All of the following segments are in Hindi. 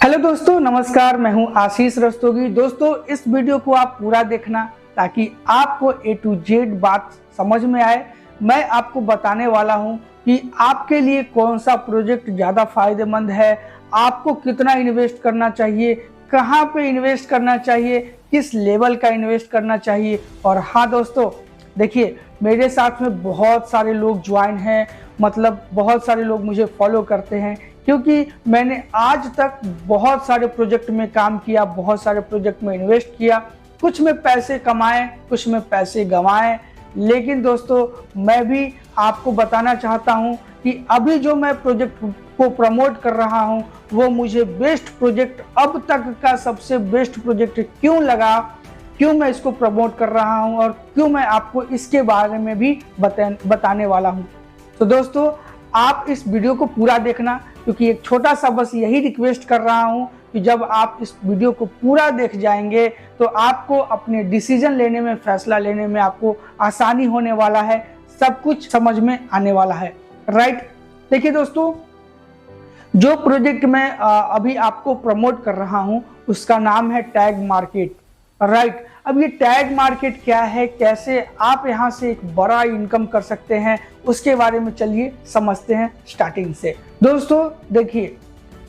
हेलो दोस्तों, नमस्कार। मैं हूं आशीष रस्तोगी। दोस्तों, इस वीडियो को आप पूरा देखना ताकि आपको A to Z बात समझ में आए। मैं आपको बताने वाला हूं कि आपके लिए कौन सा प्रोजेक्ट ज़्यादा फायदेमंद है, आपको कितना इन्वेस्ट करना चाहिए, कहां पे इन्वेस्ट करना चाहिए, किस लेवल का इन्वेस्ट करना चाहिए। और हाँ दोस्तों, देखिए, मेरे साथ में बहुत सारे लोग ज्वाइन हैं, मतलब बहुत सारे लोग मुझे फॉलो करते हैं, क्योंकि मैंने आज तक बहुत सारे प्रोजेक्ट में काम किया, बहुत सारे प्रोजेक्ट में इन्वेस्ट किया। कुछ में पैसे कमाए, कुछ में पैसे गंवाए। लेकिन दोस्तों, मैं भी आपको बताना चाहता हूं कि अभी जो मैं प्रोजेक्ट को प्रमोट कर रहा हूं, वो मुझे बेस्ट प्रोजेक्ट, अब तक का सबसे बेस्ट प्रोजेक्ट क्यों लगा, क्यों मैं इसको प्रमोट कर रहा हूं और क्यों मैं आपको इसके बारे में भी बताने वाला हूं। तो दोस्तों, आप इस वीडियो को पूरा देखना, क्योंकि एक छोटा सा बस यही रिक्वेस्ट कर रहा हूं कि जब आप इस वीडियो को पूरा देख जाएंगे तो आपको अपने डिसीजन लेने में, फैसला लेने में आपको आसानी होने वाला है, सब कुछ समझ में आने वाला है। राइट। देखिए दोस्तों, जो प्रोजेक्ट मैं अभी आपको प्रमोट कर रहा हूं उसका नाम है टैग मार्केट। राइट। अब ये टैग मार्केट क्या है, कैसे आप यहाँ से एक बड़ा इनकम कर सकते हैं, उसके बारे में चलिए समझते हैं स्टार्टिंग से। दोस्तों देखिए,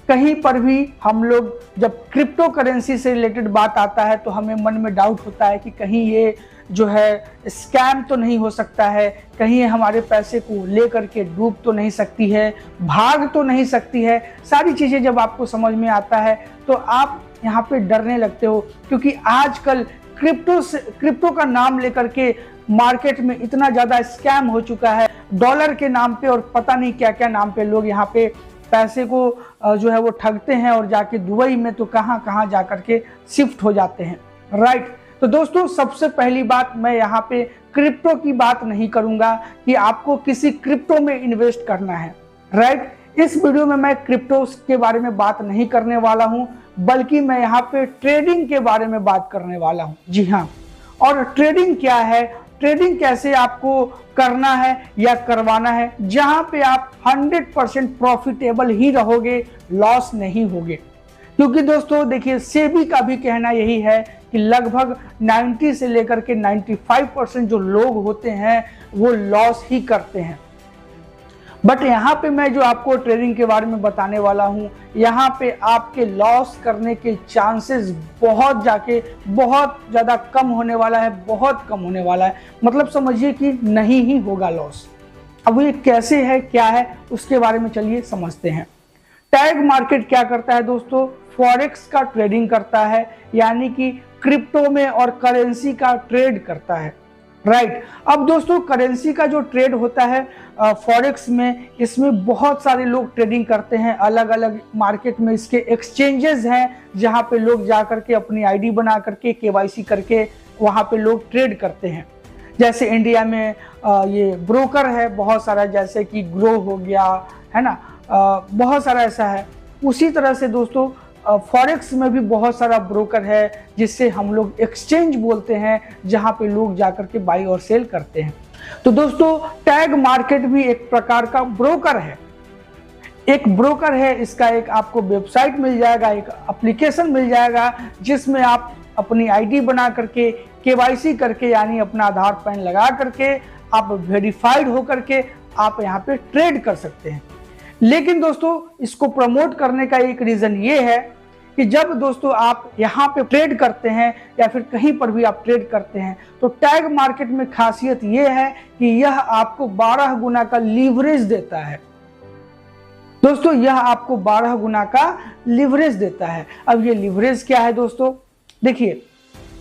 कहीं पर भी हम लोग जब क्रिप्टो करेंसी से रिलेटेड बात आता है तो हमें मन में डाउट होता है कि कहीं ये जो है स्कैम तो नहीं हो सकता है, कहीं ये हमारे पैसे को लेकर के डूब तो नहीं सकती है, भाग तो नहीं सकती है। सारी चीज़ें जब आपको समझ में आता है तो आप यहाँ पे डरने लगते हो, क्योंकि आजकल क्रिप्टो का नाम लेकर के मार्केट में इतना ज़्यादा स्कैम हो चुका है। डॉलर के नाम पे और पता नहीं क्या क्या नाम पे लोग यहाँ पे पैसे को जो है वो ठगते हैं और जाके दुबई में तो कहाँ कहाँ जा करके शिफ्ट हो जाते हैं। राइट। तो दोस्तों, सबसे पहली बात, मैं यहाँ पे क्रिप्टो की बात नहीं करूँगा कि आपको किसी क्रिप्टो में इन्वेस्ट करना है। राइट। इस वीडियो में मैं क्रिप्टो के बारे में बात नहीं करने वाला हूँ, बल्कि मैं यहाँ पे ट्रेडिंग के बारे में बात करने वाला हूँ। जी हाँ। और ट्रेडिंग क्या है, ट्रेडिंग कैसे आपको करना है या करवाना है, जहां पे आप 100% प्रॉफिटेबल ही रहोगे, लॉस नहीं होगे। क्योंकि दोस्तों देखिए, सेबी का भी कहना यही है कि लगभग 90 से लेकर के 95% जो लोग होते हैं वो लॉस ही करते हैं। बट यहाँ पे मैं जो आपको ट्रेडिंग के बारे में बताने वाला हूँ, यहाँ पे आपके लॉस करने के चांसेस बहुत ज़्यादा कम होने वाला है, बहुत कम होने वाला है। मतलब समझिए कि नहीं ही होगा लॉस। अब ये कैसे है, क्या है, उसके बारे में चलिए समझते हैं। टैग मार्केट क्या करता है दोस्तों? फॉरेक्स का ट्रेडिंग करता है, यानी कि क्रिप्टो में और करेंसी का ट्रेड करता है। राइट। अब दोस्तों, करेंसी का जो ट्रेड होता है फॉरेक्स में, इसमें बहुत सारे लोग ट्रेडिंग करते हैं। अलग अलग मार्केट में इसके एक्सचेंजेस हैं, जहां पे लोग जा करके अपनी आईडी बना करके केवाईसी करके वहां पे लोग ट्रेड करते हैं। जैसे इंडिया में ये ब्रोकर है बहुत सारा, जैसे कि ग्रो हो गया, है ना, बहुत सारा ऐसा है। उसी तरह से दोस्तों, फॉरेक्स में भी बहुत सारा ब्रोकर है, जिससे हम लोग एक्सचेंज बोलते हैं, जहां पे लोग जाकर के बाई और सेल करते हैं। तो दोस्तों, टैग मार्केट भी एक प्रकार का ब्रोकर है। एक ब्रोकर है, इसका एक आपको वेबसाइट मिल जाएगा, एक एप्लीकेशन मिल जाएगा, जिसमें आप अपनी आईडी बना करके केवाईसी करके, यानी अपना आधार पैन लगा करके आप वेरीफाइड होकर के आप यहाँ पे ट्रेड कर सकते हैं। लेकिन दोस्तों, इसको प्रमोट करने का एक रीजन ये है कि जब दोस्तों आप यहाँ पे ट्रेड करते हैं या फिर कहीं पर भी आप ट्रेड करते हैं, तो टैग मार्केट में खासियत ये है कि यह आपको 12 गुना का लीवरेज देता है। दोस्तों, यह आपको 12 गुना का लीवरेज देता है। अब ये लीवरेज क्या है दोस्तों? देखिए,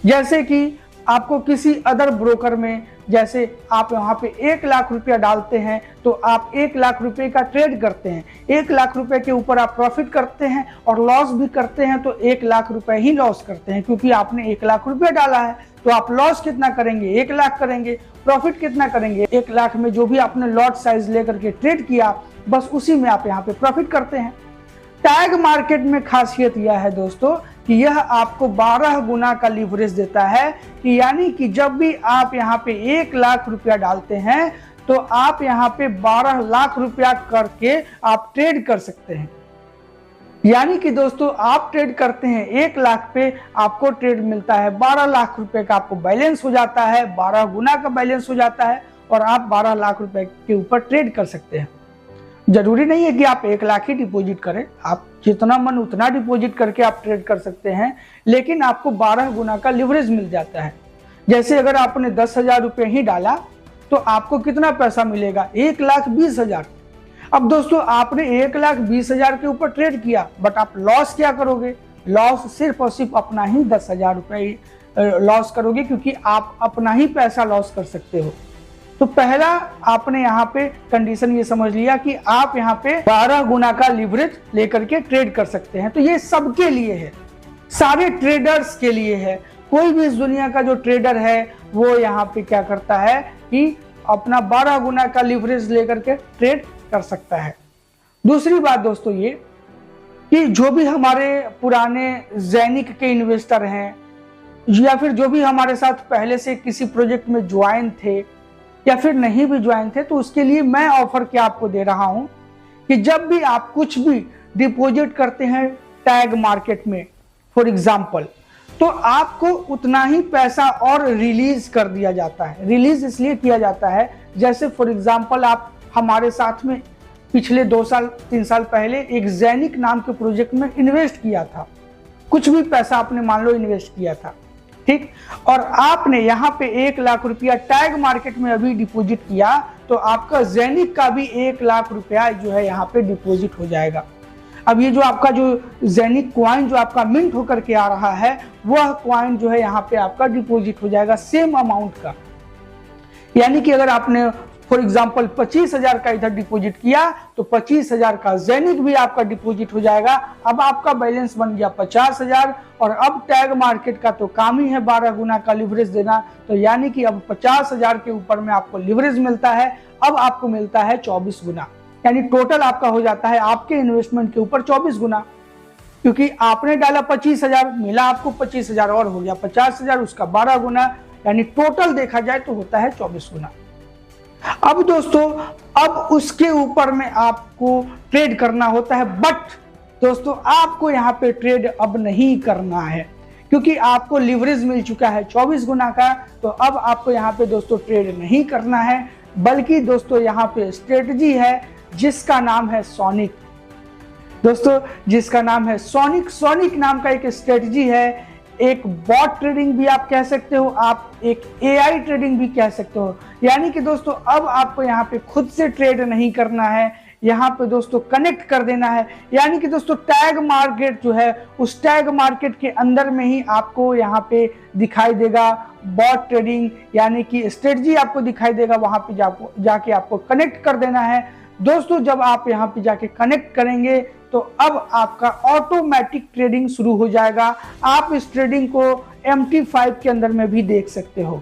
जैसे कि आपको किसी अदर ब्रोकर में, जैसे आप वहाँ पे 1 लाख रुपया डालते हैं तो आप 1 लाख रुपए का ट्रेड करते हैं, 1 लाख रुपए के ऊपर आप प्रॉफिट करते हैं और लॉस भी करते हैं, तो 1 लाख रुपए ही लॉस करते हैं, क्योंकि आपने 1 लाख रुपया डाला है। तो आप लॉस कितना करेंगे? 1 लाख करेंगे। प्रॉफिट कितना करेंगे? 1 लाख में जो भी आपने लॉट साइज लेकर के ट्रेड किया, बस उसी में आप यहाँ पे प्रॉफिट करते हैं। टैग मार्केट में खासियत यह है दोस्तों कि यह आपको 12 गुना का लीवरेज देता है, कि यानी कि जब भी आप यहाँ पे 1 लाख रुपया डालते हैं तो आप यहाँ पे 12 लाख रुपया करके आप ट्रेड कर सकते हैं। यानी कि दोस्तों आप ट्रेड करते हैं 1 लाख पे, आपको ट्रेड मिलता है 12 लाख रुपए का, आपको बैलेंस हो जाता है, 12 गुना का बैलेंस हो जाता है और आप 12 लाख रुपए के ऊपर ट्रेड कर सकते हैं। जरूरी नहीं है कि आप 1 लाख ही डिपॉजिट करें, आप जितना मन उतना डिपॉजिट करके आप ट्रेड कर सकते हैं, लेकिन आपको 12 गुना का लिवरेज मिल जाता है। जैसे अगर आपने 10,000 रुपये ही डाला तो आपको कितना पैसा मिलेगा, 1,20,000। अब दोस्तों आपने 1,20,000 के ऊपर ट्रेड किया, बट आप लॉस क्या करोगे, लॉस सिर्फ और सिर्फ अपना ही 10,000 रुपये लॉस करोगे, क्योंकि आप अपना ही पैसा लॉस कर सकते हो। तो पहला आपने यहाँ पे कंडीशन ये समझ लिया कि आप यहाँ पे 12 गुना का लिवरेज लेकर के ट्रेड कर सकते हैं। तो ये सबके लिए है, सारे ट्रेडर्स के लिए है। कोई भी इस दुनिया का जो ट्रेडर है वो यहाँ पे क्या करता है कि अपना 12 गुना का लिवरेज लेकर के ट्रेड कर सकता है। दूसरी बात दोस्तों ये कि जो भी हमारे पुराने ज़ैनिक के इन्वेस्टर हैं या फिर जो भी हमारे साथ पहले से किसी प्रोजेक्ट में ज्वाइन थे या फिर नहीं भी ज्वाइन थे, तो उसके लिए मैं ऑफर क्या आपको दे रहा हूं कि जब भी आप कुछ भी डिपॉजिट करते हैं टैग मार्केट में फॉर एग्जांपल, तो आपको उतना ही पैसा और रिलीज कर दिया जाता है। रिलीज इसलिए किया जाता है, जैसे फॉर एग्जांपल आप हमारे साथ में पिछले 2 साल 3 साल पहले एक ज़ैनिक नाम के प्रोजेक्ट में इन्वेस्ट किया था, कुछ भी पैसा आपने मान लो इन्वेस्ट किया था, ठीक, और आपने यहाँ पे 1 लाख रुपया टैग मार्केट में अभी डिपॉजिट किया, तो आपका ज़ैनिक का भी 1 लाख रुपया जो है यहाँ पे डिपॉजिट हो जाएगा। अब ये जो आपका जो ज़ैनिक क्वाइन जो आपका मिंट होकर के आ रहा है, वह क्वाइन जो है यहाँ पे आपका डिपॉजिट हो जाएगा सेम अमाउंट का। यानी कि अगर आपने फॉर एग्जाम्पल 25,000 का इधर डिपॉजिट किया तो 25,000 का ज़ैनिक भी आपका डिपॉजिट हो जाएगा। अब आपका बैलेंस बन गया 50,000 और अब टैग मार्केट का तो काम ही है 12 गुना का लिवरेज देना, तो यानी कि अब 50,000 के ऊपर में आपको लिवरेज मिलता है, अब आपको मिलता है 24 गुना, यानी टोटल आपका हो जाता है आपके इन्वेस्टमेंट के ऊपर 24 गुना, क्योंकि आपने डाला 25,000, मिला आपको 25,000 और हो गया 50,000, उसका 12 गुना, यानी टोटल देखा जाए तो होता है 24 गुना। अब दोस्तों अब उसके ऊपर में आपको ट्रेड करना होता है, बट दोस्तों आपको यहाँ पे ट्रेड अब नहीं करना है, क्योंकि आपको लिवरेज मिल चुका है 24 गुना का। तो अब आपको यहाँ पे दोस्तों ट्रेड नहीं करना है, बल्कि दोस्तों यहाँ पे स्ट्रेटजी है जिसका नाम है सोनिक। दोस्तों जिसका नाम है सोनिक, सोनिक नाम का एक स्ट्रेटजी है, एक बॉट ट्रेडिंग भी आप कह सकते हो, आप एक एआई ट्रेडिंग भी कह सकते हो। यानी कि दोस्तों अब आपको यहाँ पे खुद से ट्रेड नहीं करना है, यहाँ पे दोस्तों कनेक्ट कर देना है। यानी कि दोस्तों टैग मार्केट जो है उस टैग मार्केट के अंदर में ही आपको यहाँ पे दिखाई देगा बॉट ट्रेडिंग, यानी कि स्ट्रेटजी आपको दिखाई देगा, वहां पे जाके आपको कनेक्ट कर देना है। दोस्तों जब आप यहाँ पे जाके कनेक्ट करेंगे तो अब आपका ऑटोमेटिक ट्रेडिंग शुरू हो जाएगा। आप इस ट्रेडिंग को MT5 के अंदर में भी देख सकते हो,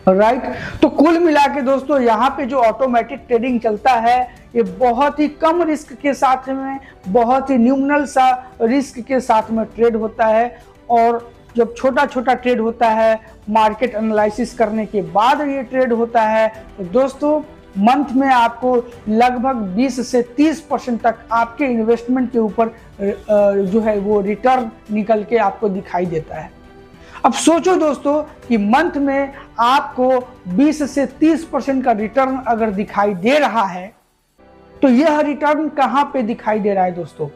राइट। तो कुल मिला के दोस्तों यहाँ पे जो ऑटोमेटिक ट्रेडिंग चलता है ये बहुत ही कम रिस्क के साथ में, बहुत ही न्यूमरल सा रिस्क के साथ में ट्रेड होता है। और जब छोटा छोटा ट्रेड होता है, मार्केट एनालिसिस करने के बाद ये ट्रेड होता है, तो दोस्तों मंथ में आपको लगभग 20 से 30% तक आपके इन्वेस्टमेंट के ऊपर जो है वो रिटर्न निकल के आपको दिखाई देता है। अब सोचो दोस्तों कि मंथ में आपको 20 से 30% का रिटर्न अगर दिखाई दे रहा है, तो यह रिटर्न कहाँ पे दिखाई दे रहा है दोस्तों?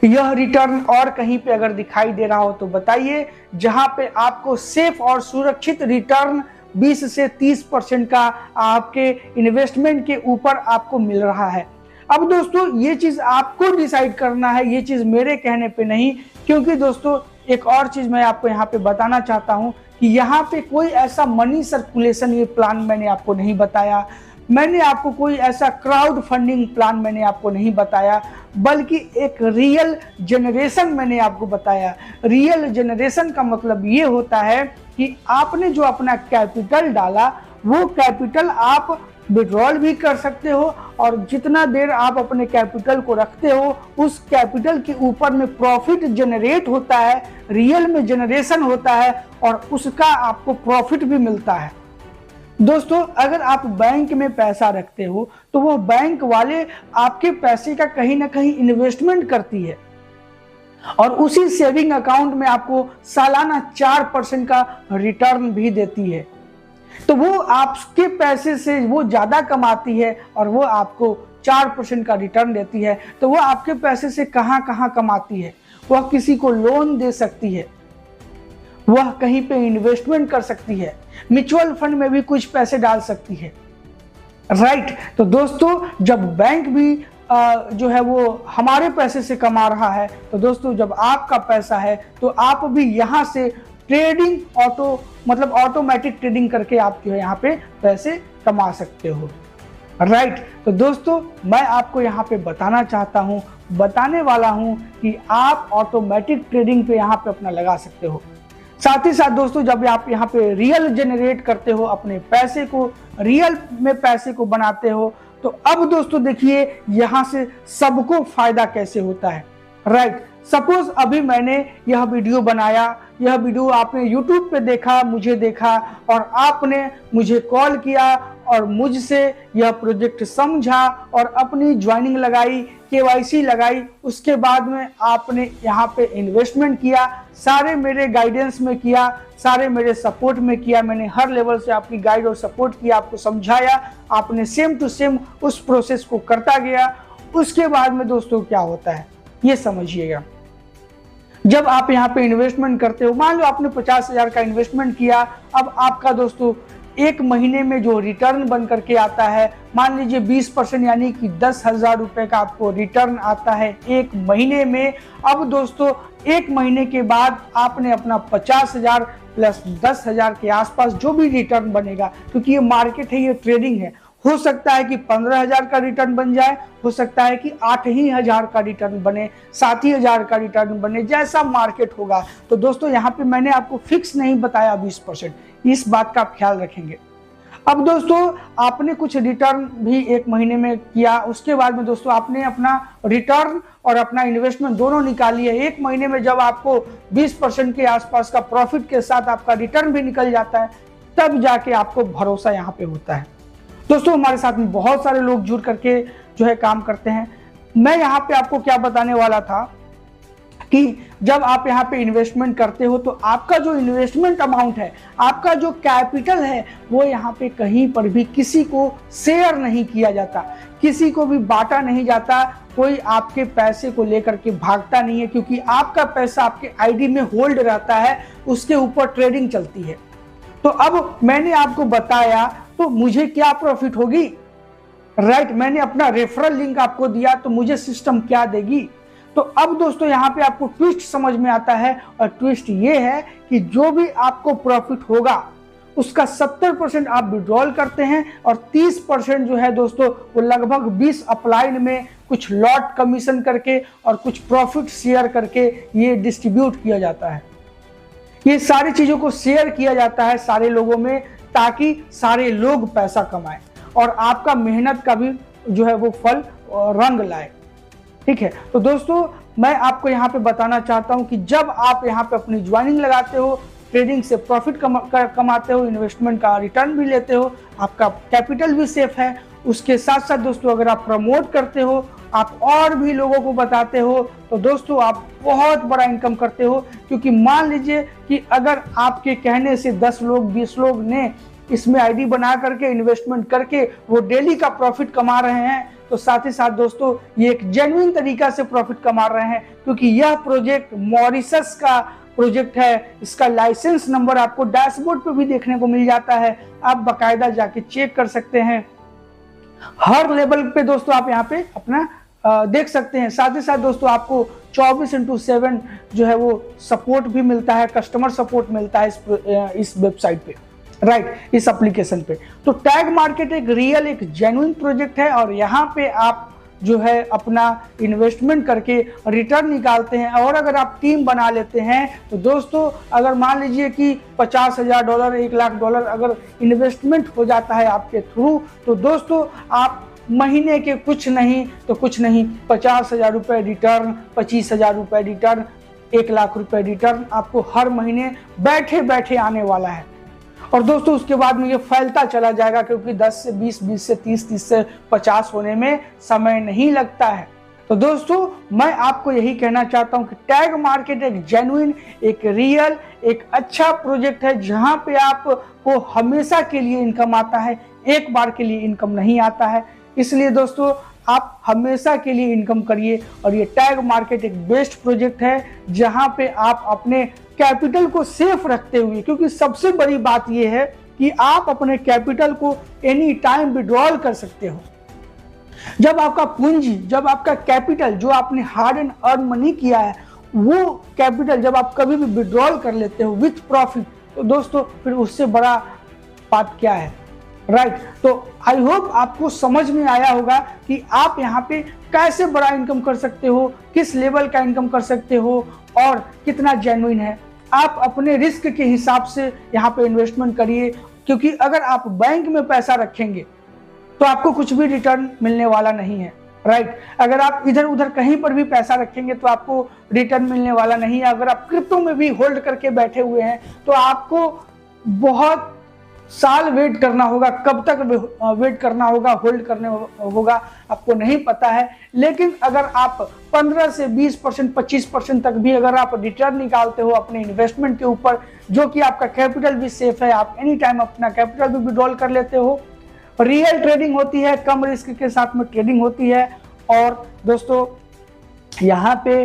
यह रिटर्न और कहीं पे अगर दिखाई दे रहा हो तो बताइए, जहां पे आपको सेफ और सुरक्षित रिटर्न 20 से 30% का आपके इन्वेस्टमेंट के ऊपर आपको मिल रहा है। अब दोस्तों ये चीज आपको डिसाइड करना है, ये चीज मेरे कहने पे नहीं, क्योंकि दोस्तों एक और चीज मैं आपको यहाँ पे बताना चाहता हूँ कि यहाँ पे कोई ऐसा मनी सर्कुलेशन ये प्लान मैंने आपको नहीं बताया, मैंने आपको कोई ऐसा क्राउड फंडिंग प्लान मैंने आपको नहीं बताया, बल्कि एक रियल जनरेशन मैंने आपको बताया। रियल जनरेशन का मतलब ये होता है कि आपने जो अपना कैपिटल डाला वो कैपिटल आप विड्रॉल भी कर सकते हो, और जितना देर आप अपने कैपिटल को रखते हो उस कैपिटल के ऊपर में प्रॉफिट जनरेट होता है, रियल में जनरेशन होता है और उसका आपको प्रॉफिट भी मिलता है। दोस्तों अगर आप बैंक में पैसा रखते हो तो वो बैंक वाले आपके पैसे का कहीं ना कहीं इन्वेस्टमेंट करती है और उसी सेविंग अकाउंट में आपको सालाना 4% का रिटर्न भी देती है। तो वो आपके पैसे से वो ज्यादा कमाती है और वो आपको 4% का रिटर्न देती है। तो वो आपके पैसे से कहां कहां कमाती है? वह किसी को लोन दे सकती है, वह कहीं पे इन्वेस्टमेंट कर सकती है, म्यूचुअल फंड में भी कुछ पैसे डाल सकती है, राइट। तो दोस्तों जब बैंक भी जो है वो हमारे पैसे से कमा रहा है, तो दोस्तों जब आपका पैसा है तो आप भी यहाँ से ट्रेडिंग मतलब ऑटोमेटिक ट्रेडिंग करके आप जो है यहाँ पे पैसे कमा सकते हो, राइट। तो दोस्तों मैं आपको यहाँ पे बताने वाला हूँ कि आप ऑटोमेटिक ट्रेडिंग पे यहाँ पे अपना लगा सकते हो। साथ ही साथ दोस्तों जब आप यहाँ पे रियल जनरेट करते हो, अपने पैसे को रियल में पैसे को बनाते हो, तो अब दोस्तों देखिए यहाँ से सबको फायदा कैसे होता है, राइट। सपोज अभी मैंने यह वीडियो बनाया, यह वीडियो आपने YouTube पे देखा, मुझे देखा और आपने मुझे कॉल किया और मुझसे यह प्रोजेक्ट समझा और अपनी ज्वाइनिंग लगाई, KYC लगाई। उसके बाद में आपने यहाँ पे इन्वेस्टमेंट किया, सारे मेरे गाइडेंस में किया, सारे मेरे सपोर्ट में किया। मैंने हर लेवल से आपकी गाइड और सपोर्ट किया, आपको समझाया, आपने सेम टू सेम उस प्रोसेस को करता गया। उसके बाद में दोस्तों क्या होता है ये समझिएगा। जब आप यहाँ पे इन्वेस्टमेंट करते हो, मान लो आपने 50,000 का इन्वेस्टमेंट किया, अब आपका दोस्तों एक महीने में जो रिटर्न बन करके आता है, मान लीजिए 20%, यानी कि 10,000 रुपए का आपको रिटर्न आता है एक महीने में। अब दोस्तों एक महीने के बाद आपने अपना 50,000 प्लस 10,000 के आसपास जो भी रिटर्न बनेगा, क्योंकि ये मार्केट है, ये ट्रेडिंग है, हो सकता है कि 15,000 का रिटर्न बन जाए, हो सकता है कि 8,000 का रिटर्न बने, 7,000 का रिटर्न बने, जैसा मार्केट होगा। तो दोस्तों यहाँ पे मैंने आपको फिक्स नहीं बताया 20%, इस बात का आप ख्याल रखेंगे। अब दोस्तों आपने कुछ रिटर्न भी एक महीने में किया, उसके बाद में दोस्तों आपने अपना रिटर्न और अपना इन्वेस्टमेंट दोनों निकाली है। एक महीने में जब आपको 20% के आसपास का प्रॉफिट के साथ आपका रिटर्न भी निकल जाता है, तब जाके आपको भरोसा यहाँ पे होता है। दोस्तों हमारे साथ में बहुत सारे लोग जुड़ करके जो है काम करते हैं। मैं यहाँ पे आपको क्या बताने वाला था कि जब आप यहाँ पे इन्वेस्टमेंट करते हो तो आपका जो इन्वेस्टमेंट अमाउंट है, आपका जो कैपिटल है, वो यहाँ पे कहीं पर भी किसी को शेयर नहीं किया जाता, किसी को भी बांटा नहीं जाता, कोई आपके पैसे को लेकर के भागता नहीं है, क्योंकि आपका पैसा आपके आईडी में होल्ड रहता है, उसके ऊपर ट्रेडिंग चलती है। तो अब मैंने आपको बताया तो मुझे क्या प्रॉफिट होगी, राइट। मैंने अपना रेफरल लिंक आपको दिया तो मुझे सिस्टम क्या देगी। तो अब दोस्तों यहाँ पे आपको ट्विस्ट समझ में आता है, और ट्विस्ट ये है कि जो भी आपको प्रॉफिट होगा उसका 70% आप विड्रॉल करते हैं और 30% जो है दोस्तों वो लगभग 20 अप्लाइड में कुछ लॉट कमीशन करके और कुछ प्रॉफिट शेयर करके ये डिस्ट्रीब्यूट किया जाता है। ये सारी चीजों को शेयर किया जाता है सारे लोगों में, ताकि सारे लोग पैसा कमाएं और आपका मेहनत का भी जो है वो फल रंग लाए, ठीक है। तो दोस्तों मैं आपको यहाँ पे बताना चाहता हूँ कि जब आप यहाँ पे अपनी ज्वाइनिंग लगाते हो, ट्रेडिंग से प्रॉफिट कमाते हो, इन्वेस्टमेंट का रिटर्न भी लेते हो, आपका कैपिटल भी सेफ है। उसके साथ साथ दोस्तों अगर आप प्रमोट करते हो, आप और भी लोगों को बताते हो, तो दोस्तों आप बहुत बड़ा इनकम करते हो। क्योंकि मान लीजिए कि अगर आपके कहने से 10 लोग 20 लोग ने इसमें आईडी बना करके इन्वेस्टमेंट करके वो डेली का प्रॉफिट कमा रहे हैं, तो साथ ही साथ दोस्तों ये एक जेन्युइन तरीका से प्रॉफिट कमा रहे हैं, क्योंकि यह प्रोजेक्ट मॉरिशस का प्रोजेक्ट है। इसका लाइसेंस नंबर आपको डैशबोर्ड पे भी देखने को मिल जाता है, आप बाकायदा जाके चेक कर सकते हैं। हर लेवल पे दोस्तों आप यहाँ पे अपना देख सकते हैं। साथ ही साथ दोस्तों आपको 24/7 जो है वो सपोर्ट भी मिलता है, कस्टमर सपोर्ट मिलता है इस वेबसाइट पे, राइट, इस एप्लीकेशन पे। तो टैग मार्केट एक रियल एक जेन्युइन प्रोजेक्ट है और यहाँ पे आप जो है अपना इन्वेस्टमेंट करके रिटर्न निकालते हैं। और अगर आप टीम बना लेते हैं तो दोस्तों अगर मान लीजिए कि $50,000 $1,00,000 अगर इन्वेस्टमेंट हो जाता है आपके थ्रू, तो दोस्तों आप महीने के कुछ नहीं 50,000 रुपये रिटर्न, 25,000 रुपये रिटर्न, 1,00,000 रुपये रिटर्न आपको हर महीने बैठे बैठे आने वाला है। और दोस्तों उसके बाद में ये फैलता चला जाएगा, क्योंकि 10 से 20, 20 से 30, 30 से 50 होने में समय नहीं लगता है। तो दोस्तों मैं आपको यही कहना चाहता हूं कि टैग मार्केट एक जेन्युइन, एक रियल, एक अच्छा प्रोजेक्ट है जहां पे आपको हमेशा के लिए इनकम आता है, एक बार के लिए इनकम नहीं आता है। इसलिए दोस्तों आप हमेशा के लिए इनकम करिए, और ये टैग मार्केट एक बेस्ट प्रोजेक्ट है जहां पे आप अपने कैपिटल को सेफ रखते हुए, क्योंकि सबसे बड़ी बात ये है कि आप अपने कैपिटल को एनी टाइम विड्रॉल कर सकते हो। जब आपका पूंजी, जब आपका कैपिटल, जो आपने हार्ड एंड अर्न मनी किया है, वो कैपिटल जब आप कभी भी विड्रॉल कर लेते हो विथ प्रॉफिट, तो दोस्तों फिर उससे बड़ा बात क्या है, राइट। तो आई होप आपको समझ में आया होगा कि आप यहाँ पे कैसे बड़ा इनकम कर सकते हो, किस लेवल का इनकम कर सकते हो और कितना जेन्युइन है। आप अपने रिस्क के हिसाब से यहाँ पे इन्वेस्टमेंट करिए, क्योंकि अगर आप बैंक में पैसा रखेंगे तो आपको कुछ भी रिटर्न मिलने वाला नहीं है, राइट। अगर आप इधर उधर कहीं पर भी पैसा रखेंगे तो आपको रिटर्न मिलने वाला नहीं है। अगर आप क्रिप्टो में भी होल्ड करके बैठे हुए हैं तो आपको बहुत साल वेट करना होगा, कब तक वेट करना होगा, होल्ड करने होगा, आपको नहीं पता है। लेकिन अगर आप 15 से 20%, 25% तक भी अगर आप रिटर्न निकालते हो अपने इन्वेस्टमेंट के ऊपर, जो कि आपका कैपिटल भी सेफ है, आप एनी टाइम अपना कैपिटल भी विड्रॉल कर लेते हो। रियल ट्रेडिंग होती है, कम रिस्क के साथ में ट्रेडिंग होती है। और दोस्तों यहाँ पे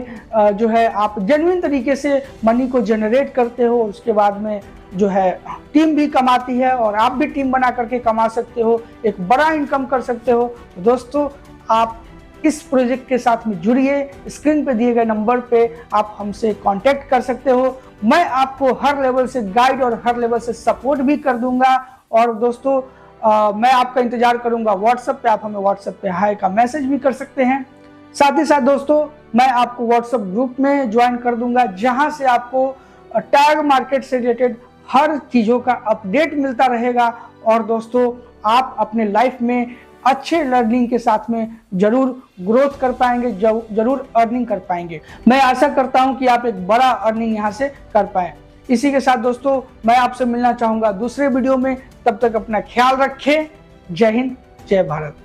जो है आप जेन्युइन तरीके से मनी को जनरेट करते हो, उसके बाद में जो है टीम भी कमाती है और आप भी टीम बना करके कमा सकते हो, एक बड़ा इनकम कर सकते हो। तो दोस्तों आप इस प्रोजेक्ट के साथ में जुड़िए, स्क्रीन पे दिए गए नंबर पे आप हमसे कांटेक्ट कर सकते हो। मैं आपको हर लेवल से गाइड और हर लेवल से सपोर्ट भी कर दूंगा। और दोस्तों मैं आपका इंतजार करूंगा व्हाट्सएप पे, आप हमें व्हाट्सएप पे हाय का मैसेज भी कर सकते हैं। साथ ही साथ दोस्तों मैं आपको व्हाट्सएप ग्रुप में ज्वाइन कर दूंगा, जहां से आपको टैग मार्केट से रिलेटेड हर चीज़ों का अपडेट मिलता रहेगा। और दोस्तों आप अपने लाइफ में अच्छे लर्निंग के साथ में जरूर ग्रोथ कर पाएंगे, जरूर अर्निंग कर पाएंगे। मैं आशा करता हूं कि आप एक बड़ा अर्निंग यहां से कर पाए। इसी के साथ दोस्तों मैं आपसे मिलना चाहूंगा दूसरे वीडियो में। तब तक अपना ख्याल रखें। जय हिंद, जय भारत।